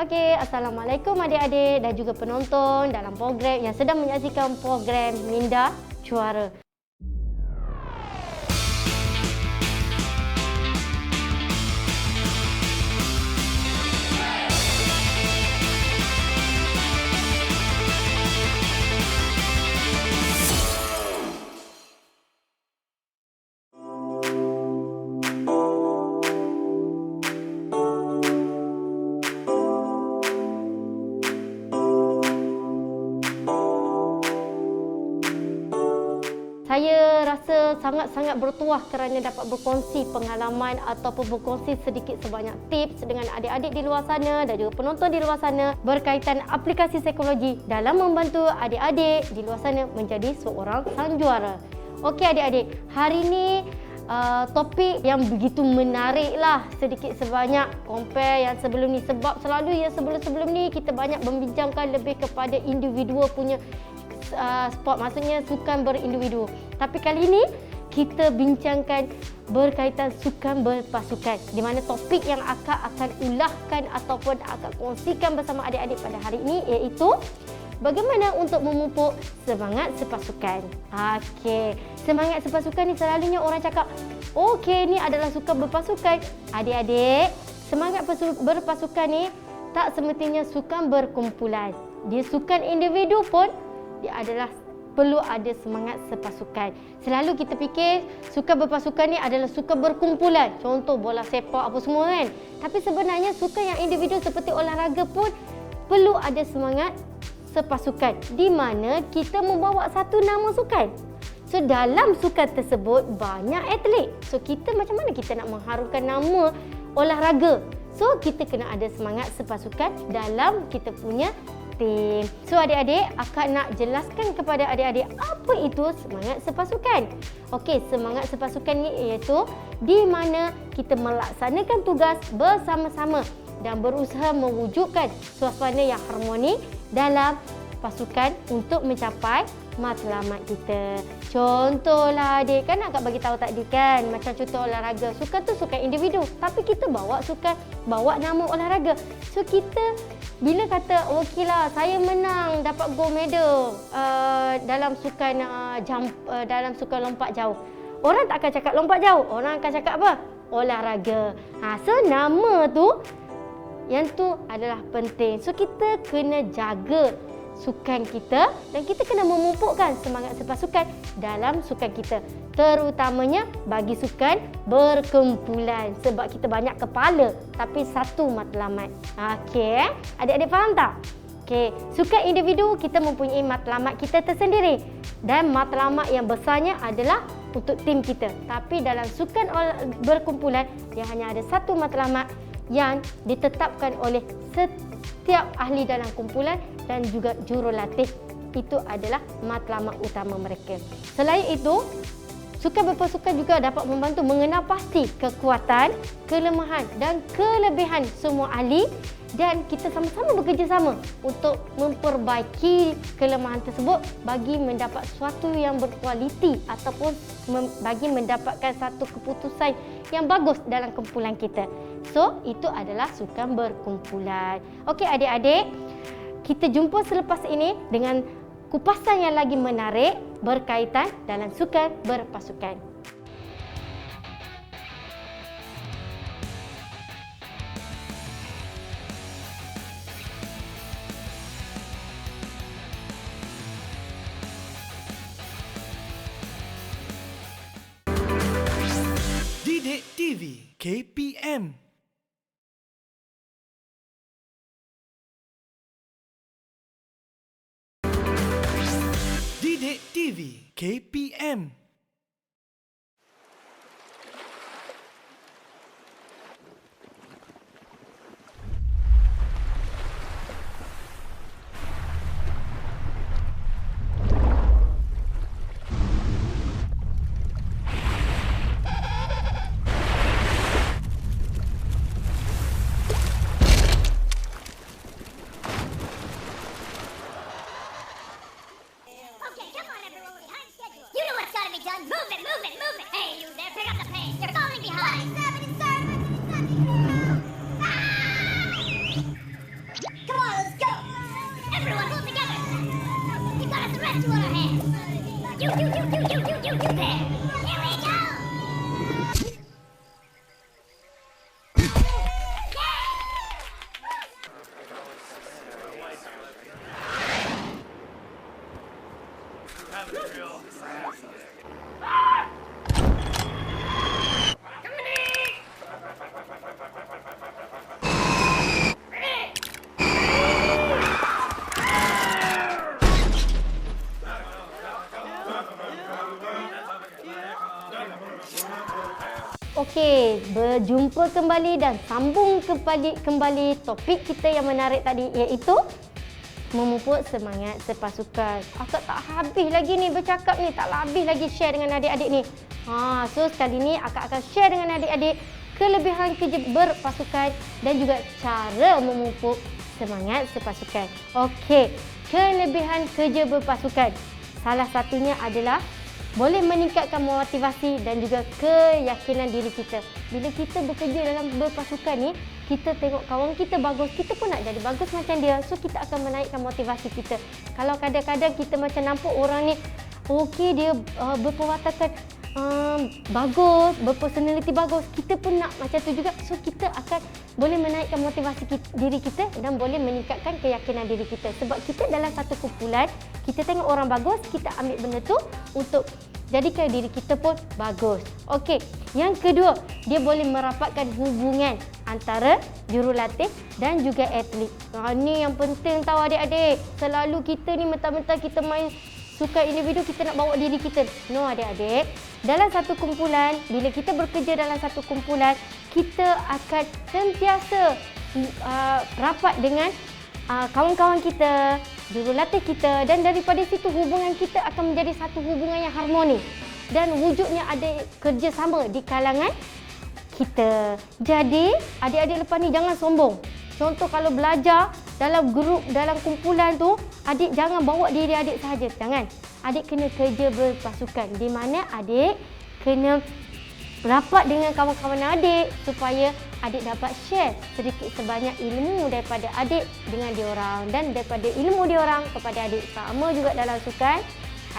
Okey, Assalamualaikum adik-adik dan juga penonton dalam program yang sedang menyaksikan program Minda Juara. Saya rasa sangat-sangat bertuah kerana dapat berkongsi pengalaman ataupun berkongsi sedikit sebanyak tips dengan adik-adik di luar sana dan juga penonton di luar sana berkaitan aplikasi psikologi dalam membantu adik-adik di luar sana menjadi seorang sang juara. Okey adik-adik, hari ini topik yang begitu menarik lah sedikit sebanyak compare yang sebelum ni, sebab selalu yang sebelum-sebelum ni kita banyak membincangkan lebih kepada individu punya sport, maksudnya sukan berindividu. Tapi kali ini kita bincangkan berkaitan sukan berpasukan, di mana topik yang akan ulahkan ataupun akan kongsikan bersama adik-adik pada hari ini iaitu bagaimana untuk memupuk semangat sepasukan. Okey, semangat sepasukan ni selalunya orang cakap, okey ni adalah sukan berpasukan. Adik-adik, semangat berpasukan ni tak semestinya sukan berkumpulan. Dia sukan individu pun dia adalah perlu ada semangat sepasukan. Selalu kita fikir sukan berpasukan ni adalah sukan berkumpulan. Contoh bola sepak apa semua kan. Tapi sebenarnya sukan yang individu seperti olahraga pun perlu ada semangat sepasukan. Di mana kita membawa satu nama sukan. So dalam sukan tersebut banyak atlet. So kita macam mana kita nak mengharumkan nama olahraga. So kita kena ada semangat sepasukan dalam kita punya tim. So adik-adik, akak nak jelaskan kepada adik-adik apa itu semangat sepasukan. Okey, semangat sepasukan ni iaitu di mana kita melaksanakan tugas bersama-sama dan berusaha mewujudkan suasana yang harmoni dalam pasukan untuk mencapai matlamat kita. Contohlah adik, kan akak bagi tahu tadi kan, macam contoh olahraga, sukan tu sukan individu, tapi kita bawa nama olahraga. So kita bila kata okeylah saya menang dapat gold medal dalam sukan dalam sukan lompat jauh. Orang tak akan cakap lompat jauh, orang akan cakap apa? Olahraga. So nama tu yang tu adalah penting. So kita kena jaga sukan kita dan kita kena memupukkan semangat sepasukan dalam sukan kita, terutamanya bagi sukan berkumpulan, sebab kita banyak kepala tapi satu matlamat. Okey, adik-adik faham tak? Okey, sukan individu kita mempunyai matlamat kita tersendiri dan matlamat yang besarnya adalah untuk tim kita. Tapi dalam sukan berkumpulan dia hanya ada satu matlamat yang ditetapkan oleh setiap ahli dalam kumpulan dan juga jurulatih. Itu adalah matlamat utama mereka. Selain itu, sukan berpasukan juga dapat membantu mengenal pasti kekuatan, kelemahan dan kelebihan semua ahli dan kita sama-sama bekerjasama untuk memperbaiki kelemahan tersebut bagi mendapat sesuatu yang berkualiti ataupun bagi mendapatkan satu keputusan yang bagus dalam kumpulan kita. So, itu adalah sukan berkumpulan. Okey adik-adik, kita jumpa selepas ini dengan kupasan yang lagi menarik berkaitan dalam sukan berpasukan. Didik TV KPM. Didik TV KPM. Okay, come on everyone, we're behind schedule. You know what's gotta be That's what I have. You there. Here we go. Okey, berjumpa kembali dan sambung kembali topik kita yang menarik tadi, iaitu memupuk semangat sepasukan. Akak tak habis lagi ni bercakap ni, tak habis lagi share dengan adik-adik ni. So sekali ni akak akan share dengan adik-adik kelebihan kerja berpasukan dan juga cara memupuk semangat sepasukan. Okey, kelebihan kerja berpasukan. Salah satunya adalah boleh meningkatkan motivasi dan juga keyakinan diri kita. Bila kita bekerja dalam berpasukan ni, kita tengok kawan kita bagus, kita pun nak jadi bagus macam dia. So kita akan menaikkan motivasi kita. Kalau kadang-kadang kita macam nampak orang ni, okey dia berperwatakan bagus, berpersonaliti bagus, kita pun nak macam tu juga. So kita akan boleh menaikkan motivasi diri kita dan boleh meningkatkan keyakinan diri kita. Sebab kita dalam satu kumpulan, kita tengok orang bagus, kita ambil benda tu untuk jadikan diri kita pun bagus. Okey, yang kedua, dia boleh merapatkan hubungan antara jurulatih dan juga atlet. Ini yang penting tahu adik-adik. Selalu kita ni mentang-mentang kita main sukan individu, kita nak bawa diri kita. No adik-adik. Dalam satu kumpulan, bila kita bekerja dalam satu kumpulan, kita akan sentiasa rapat dengan kawan-kawan kita, jurulatih kita, dan daripada situ hubungan kita akan menjadi satu hubungan yang harmoni dan wujudnya ada kerjasama di kalangan kita. Jadi adik-adik lepas ni jangan sombong. Contoh kalau belajar dalam grup, dalam kumpulan tu, adik jangan bawa diri adik sahaja. Jangan. Adik kena kerja berpasukan, di mana adik kena rapat dengan kawan-kawan adik supaya adik dapat share sedikit sebanyak ilmu daripada adik dengan diorang dan daripada ilmu diorang kepada adik. Sama juga dalam sukan,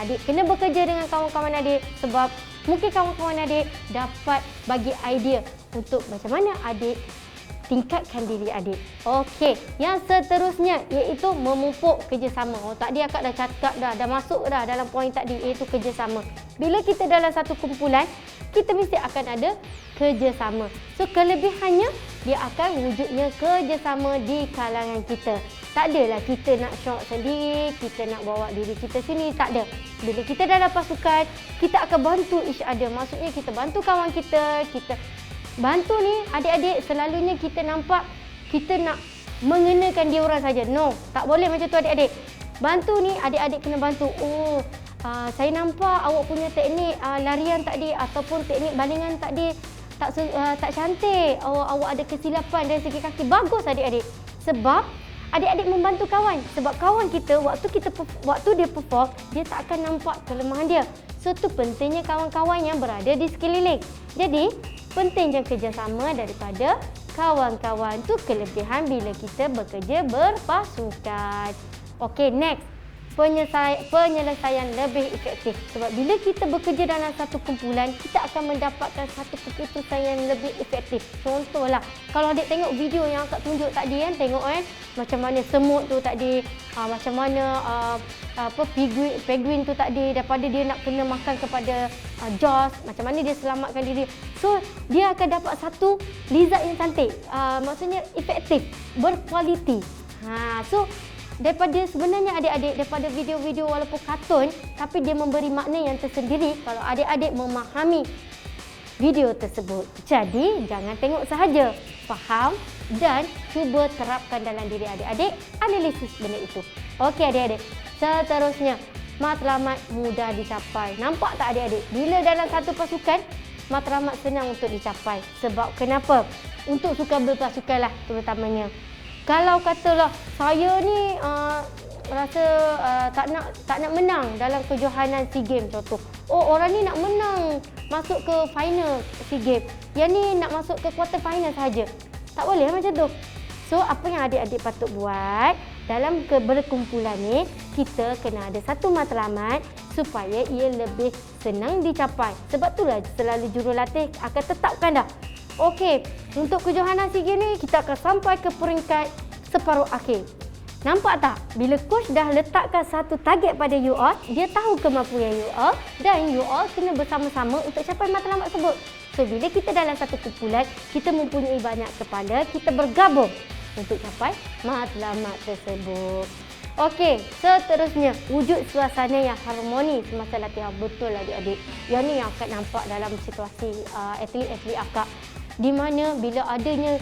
adik kena bekerja dengan kawan-kawan adik sebab mungkin kawan-kawan adik dapat bagi idea untuk macam mana adik tingkatkan diri adik. Okey, yang seterusnya iaitu memupuk kerjasama. Tadi akak dah cakap dah masuk dah dalam poin tadi, iaitu kerjasama. Bila kita dalam satu kumpulan, kita mesti akan ada kerjasama. So kelebihannya, dia akan wujudnya kerjasama di kalangan kita. Tak adalah kita nak syok sendiri, kita nak bawa diri kita sini, tak ada. Bila kita dalam pasukan, kita akan bantu each other. Maksudnya kita bantu kawan kita, bantu ni adik-adik, selalunya kita nampak kita nak mengenakan dia orang saja. No, tak boleh macam tu adik-adik. Bantu ni adik-adik kena bantu. Saya nampak awak punya teknik larian tadi ataupun teknik balingan tadi tak cantik. Awak ada kesilapan dari segi kaki. Bagus adik-adik. Sebab adik-adik membantu kawan. Sebab kawan kita waktu dia perform, dia tak akan nampak kelemahan dia. So tu pentingnya kawan-kawan yang berada di sekeliling. Jadi pentingnya kerjasama daripada kawan-kawan. Tu kelebihan bila kita bekerja berpasukan. Okey, next. Penyelesaian lebih efektif. Sebab bila kita bekerja dalam satu kumpulan, kita akan mendapatkan satu keputusan yang lebih efektif. Contohlah, kalau adik tengok video yang akak tunjuk tadi kan, tengok kan macam mana semut tu tadi, macam mana penguin tu tadi, daripada dia nak kena makan kepada Jaws, macam mana dia selamatkan diri. So dia akan dapat satu result yang cantik, maksudnya efektif, berkualiti. So daripada sebenarnya adik-adik, daripada video-video walaupun kartun, tapi dia memberi makna yang tersendiri kalau adik-adik memahami video tersebut. Jadi jangan tengok sahaja, faham dan cuba terapkan dalam diri adik-adik, analisis benda itu. Okey adik-adik, seterusnya matlamat mudah dicapai. Nampak tak adik-adik? Bila dalam satu pasukan, matlamat senang untuk dicapai. Sebab kenapa? Untuk sukan berpasukan lah terutamanya. Kalau katalah saya ni rasa tak nak menang dalam kejohanan SEA Games contoh. Orang ni nak menang masuk ke final SEA Games. Yang ni nak masuk ke quarter final saja. Tak boleh macam tu. So So, apa yang adik-adik patut buat dalam berkumpulan ni, kita kena ada satu matlamat supaya ia lebih senang dicapai. Sebab itulah selalu jurulatih akan tetapkan dah. Okey, untuk kejohanan SEA Games ni kita akan sampai ke peringkat separuh akhir. Nampak tak? Bila coach dah letakkan satu target pada you all, dia tahu kemampuan you all dan you all kena bersama-sama untuk capai matlamat tersebut. So, bila kita dalam satu kumpulan, kita mempunyai banyak kepala, kita bergabung untuk capai matlamat tersebut. Okey, seterusnya, wujud suasana yang harmoni semasa latihan. Betul adik-adik. Yang ni yang akan nampak dalam situasi atlet-atlet akak. Di mana bila adanya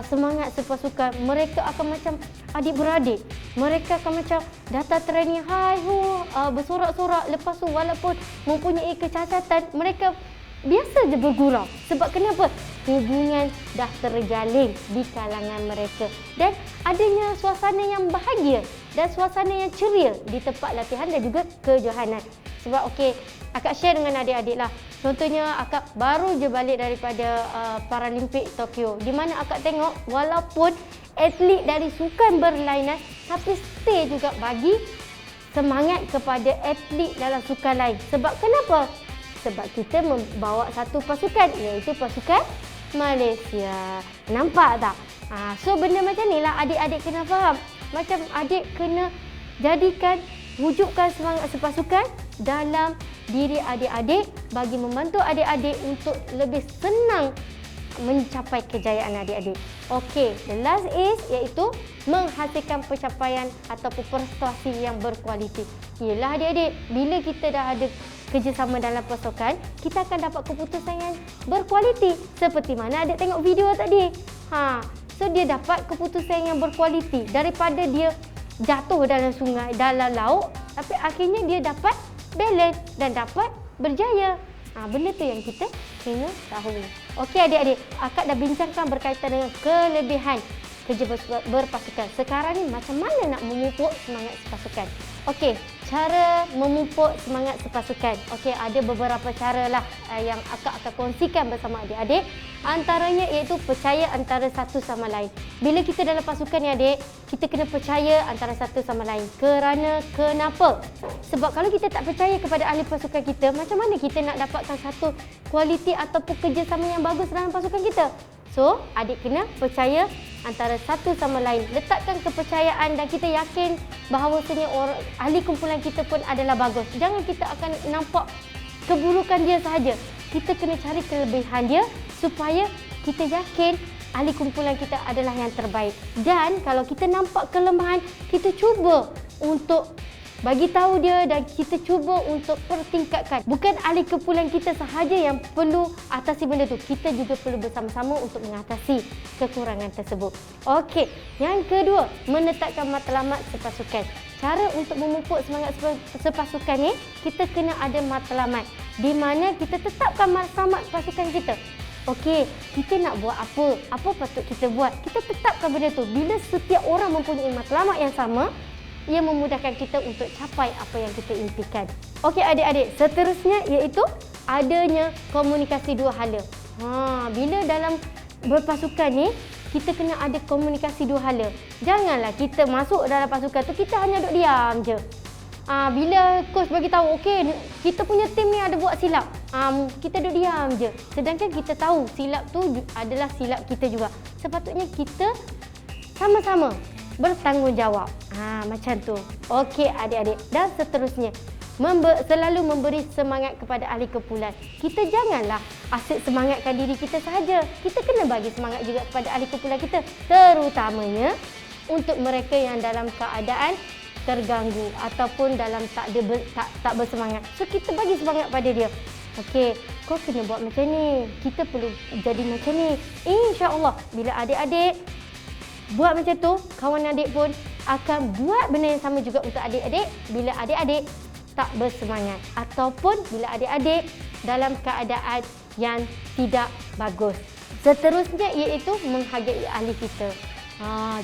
semangat sepasukan, mereka akan macam adik-beradik. Mereka akan macam data training, hai hu, bersorak-sorak. Lepas tu walaupun mempunyai kecacatan, mereka biasa je bergurau. Sebab kenapa? Hubungan dah terjalin di kalangan mereka. Dan adanya suasana yang bahagia dan suasana yang ceria di tempat latihan dan juga kejohanan. Sebab okey, akak share dengan adik-adik lah. Contohnya akak baru je balik daripada Paralimpik Tokyo, di mana akak tengok walaupun atlet dari sukan berlainan tapi stay juga bagi semangat kepada atlet dalam sukan lain. Sebab kenapa? Sebab kita membawa satu pasukan, iaitu pasukan Malaysia. Nampak tak? So benda macam ni lah adik-adik kena faham. Macam adik kena jadikan, wujudkan semangat sepasukan dalam diri adik-adik bagi membantu adik-adik untuk lebih senang mencapai kejayaan adik-adik. Okey, the last is iaitu menghasilkan pencapaian ataupun prestasi yang berkualiti. Yelah adik-adik, bila kita dah ada kerjasama dalam pasukan, kita akan dapat keputusan yang berkualiti. Seperti mana adik tengok video tadi. So dia dapat keputusan yang berkualiti daripada dia jatuh dalam sungai, dalam laut, tapi akhirnya dia dapat balance dan dapat berjaya. Benda tu yang kita kena tahu. Okey adik-adik, akak dah bincangkan berkaitan dengan kelebihan kerja berpasukan. Sekarang ni macam mana nak memupuk semangat sepasukan? Okey, cara memupuk semangat sepasukan. Okey, ada beberapa cara lah yang akak akan kongsikan bersama adik-adik. Antaranya iaitu percaya antara satu sama lain. Bila kita dalam pasukan ni adik, kita kena percaya antara satu sama lain. Kenapa? Sebab kalau kita tak percaya kepada ahli pasukan kita, macam mana kita nak dapatkan satu kualiti ataupun kerjasama yang bagus dalam pasukan kita? So, adik kena percaya antara satu sama lain. Letakkan kepercayaan dan kita yakin bahawasanya ahli kumpulan kita pun adalah bagus. Jangan kita akan nampak keburukan dia sahaja. Kita kena cari kelebihan dia supaya kita yakin ahli kumpulan kita adalah yang terbaik. Dan kalau kita nampak kelemahan, kita cuba untuk bagi tahu dia dan kita cuba untuk pertingkatkan. Bukan ahli kumpulan kita sahaja yang perlu atasi benda tu. Kita juga perlu bersama-sama untuk mengatasi kekurangan tersebut. Okey, yang kedua, menetapkan matlamat sepasukan. Cara untuk memupuk semangat sepasukan ni, kita kena ada matlamat di mana kita tetapkan matlamat pasukan kita. Okey, kita nak buat apa? Apa patut kita buat? Kita tetapkan benda tu. Bila setiap orang mempunyai matlamat yang sama, ia memudahkan kita untuk capai apa yang kita impikan. Okey adik-adik, seterusnya iaitu adanya komunikasi dua hala. Bila dalam berpasukan ni, kita kena ada komunikasi dua hala. Janganlah kita masuk dalam pasukan tu, kita hanya duduk diam je. Bila coach bagi tahu, okey, kita punya tim ni ada buat silap. Kita duduk diam je. Sedangkan kita tahu silap tu adalah silap kita juga. Sepatutnya kita sama-sama bertanggungjawab. Macam tu. Okey adik-adik. Dan seterusnya, selalu memberi semangat kepada ahli kumpulan. Kita janganlah asyik semangatkan diri kita sahaja. Kita kena bagi semangat juga kepada ahli kumpulan kita. Terutamanya untuk mereka yang dalam keadaan terganggu ataupun dalam tak bersemangat. So kita bagi semangat pada dia. Okey, kau kena buat macam ni. Kita perlu jadi macam ni. InsyaAllah bila adik-adik buat macam tu, kawan adik pun akan buat benda yang sama juga untuk adik-adik bila adik-adik tak bersemangat ataupun bila adik-adik dalam keadaan yang tidak bagus. Seterusnya iaitu menghargai ahli kita.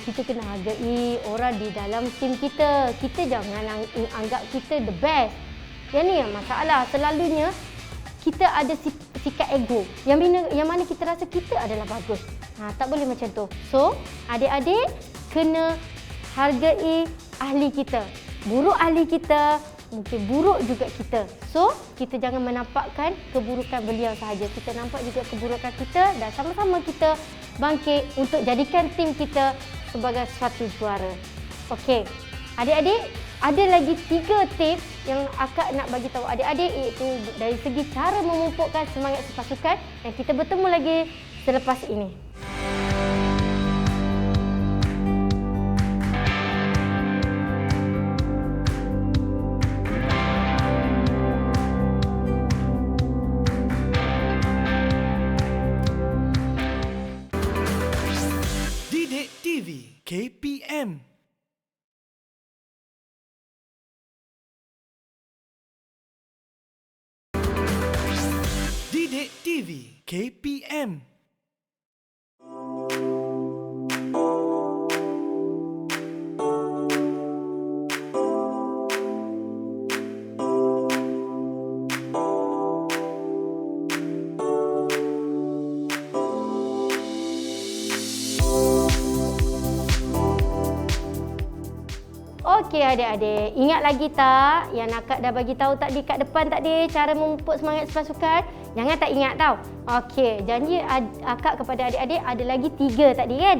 Kita kena hargai orang di dalam tim kita. Kita jangan anggap kita the best. Yang ni yang masalah. Selalunya kita ada sikap ego yang mana kita rasa kita adalah bagus. Tak boleh macam tu. So, adik-adik kena hargai ahli kita. Buruk ahli kita, mungkin buruk juga kita. So, kita jangan menampakkan keburukan beliau sahaja. Kita nampak juga keburukan kita dan sama-sama kita bangkit untuk jadikan tim kita sebagai suatu juara. Okey, adik-adik, ada lagi 3 tips yang akak nak bagi tahu adik-adik, iaitu dari segi cara memupukkan semangat sepasukan, dan kita bertemu lagi selepas ini. Didik TV KPM. Didik TV KPM. Okey adik-adik, ingat lagi tak yang akak dah bagi tahu tadi kat depan tadi cara memupuk semangat sepasukan? Jangan tak ingat tau. Okey, janji akak kepada adik-adik ada lagi 3 tadi kan?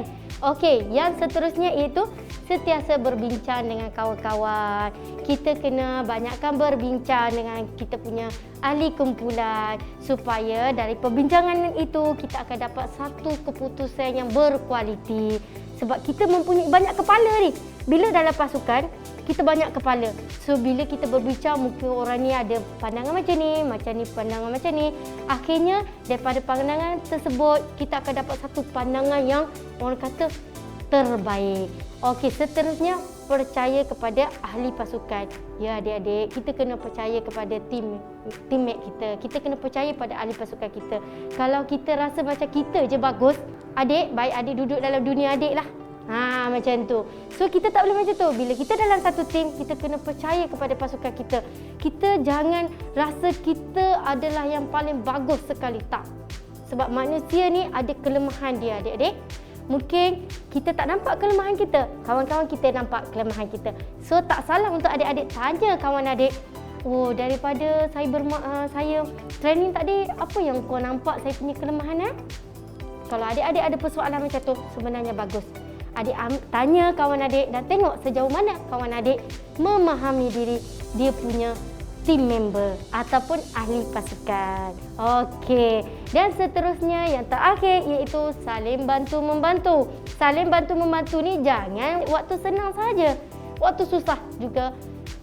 Okey, yang seterusnya iaitu sentiasa berbincang dengan kawan-kawan. Kita kena banyakkan berbincang dengan kita punya ahli kumpulan supaya dari perbincangan itu kita akan dapat satu keputusan yang berkualiti. Sebab kita mempunyai banyak kepala ni. Bila dalam pasukan, kita banyak kepala. So, bila kita berbincang, mungkin orang ni ada pandangan macam ni pandangan macam ni. Akhirnya, daripada pandangan tersebut, kita akan dapat satu pandangan yang orang kata terbaik. Okey, seterusnya, percaya kepada ahli pasukan. Ya adik-adik, kita kena percaya kepada teammate kita. Kita kena percaya pada ahli pasukan kita. Kalau kita rasa macam kita je bagus, adik, baik adik duduk dalam dunia adik lah. Macam tu. So, kita tak boleh macam tu. Bila kita dalam satu tim, kita kena percaya kepada pasukan kita. Kita jangan rasa kita adalah yang paling bagus sekali. Tak. Sebab manusia ni ada kelemahan dia, adik-adik. Mungkin kita tak nampak kelemahan kita. Kawan-kawan kita nampak kelemahan kita. So, tak salah untuk adik-adik tanya kawan adik. Oh, daripada saya training tadi, apa yang kau nampak saya punya kelemahan? Kalau adik-adik ada persoalan macam tu, sebenarnya bagus. Adik tanya kawan adik dan tengok sejauh mana kawan adik memahami diri dia punya team member ataupun ahli pasukan. Okey. Dan seterusnya yang terakhir iaitu saling bantu-membantu. Saling bantu-membantu ni jangan waktu senang saja. Waktu susah juga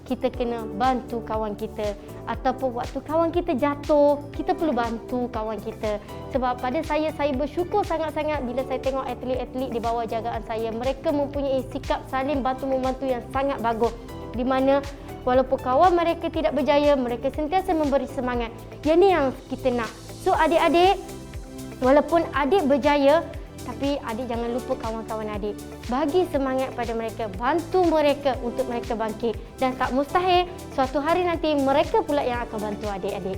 kita kena bantu kawan kita. Ataupun waktu kawan kita jatuh, kita perlu bantu kawan kita. Sebab pada saya bersyukur sangat-sangat bila saya tengok atlet-atlet di bawah jagaan saya. Mereka mempunyai sikap saling bantu-membantu yang sangat bagus. Di mana walaupun kawan mereka tidak berjaya, mereka sentiasa memberi semangat. Yang ni yang kita nak. So adik-adik, walaupun adik berjaya, tapi adik jangan lupa kawan-kawan adik. Bagi semangat pada mereka, bantu mereka untuk mereka bangkit. Dan tak mustahil, suatu hari nanti mereka pula yang akan bantu adik-adik.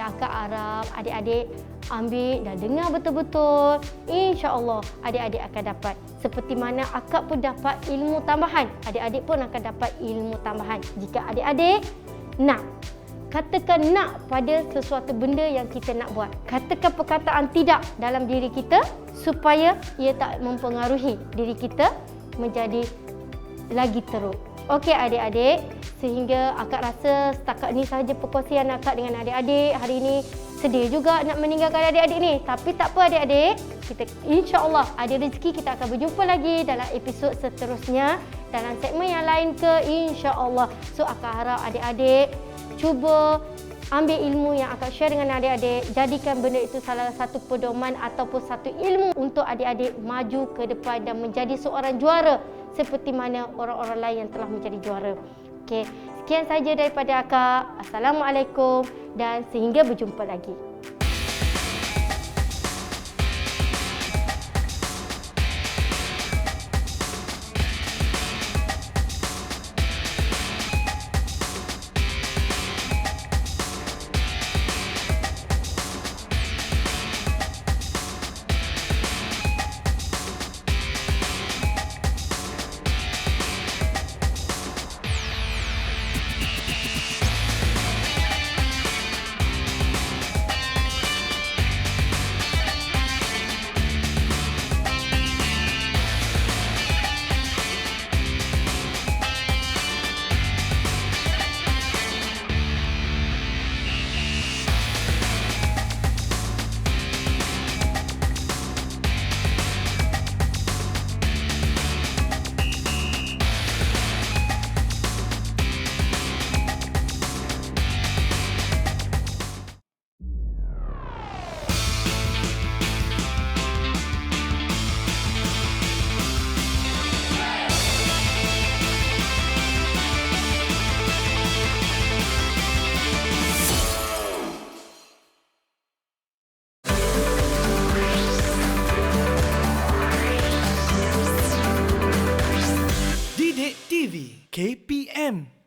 Akak harap adik-adik ambil dan dengar betul-betul. InsyaAllah adik-adik akan dapat. Seperti mana akak pun dapat ilmu tambahan, adik-adik pun akan dapat ilmu tambahan. Jika adik-adik nak, katakan nak pada sesuatu benda yang kita nak buat. Katakan perkataan tidak dalam diri kita supaya ia tak mempengaruhi diri kita menjadi lagi teruk. Okey adik-adik, sehingga akak rasa setakat ni sahaja perkongsian akak dengan adik-adik hari ini. Sedih juga nak meninggalkan adik-adik ni. Tapi tak apa adik-adik, kita insya-Allah ada rezeki kita akan berjumpa lagi dalam episod seterusnya. Dalam segmen yang lain ke insya-Allah. So akak harap adik-adik cuba ambil ilmu yang akak share dengan adik-adik. Jadikan benda itu salah satu pedoman ataupun satu ilmu untuk adik-adik maju ke depan dan menjadi seorang juara seperti mana orang-orang lain yang telah menjadi juara. Okey, sekian saja daripada akak. Assalamualaikum. dan sehingga berjumpa lagi. Didik TV KPM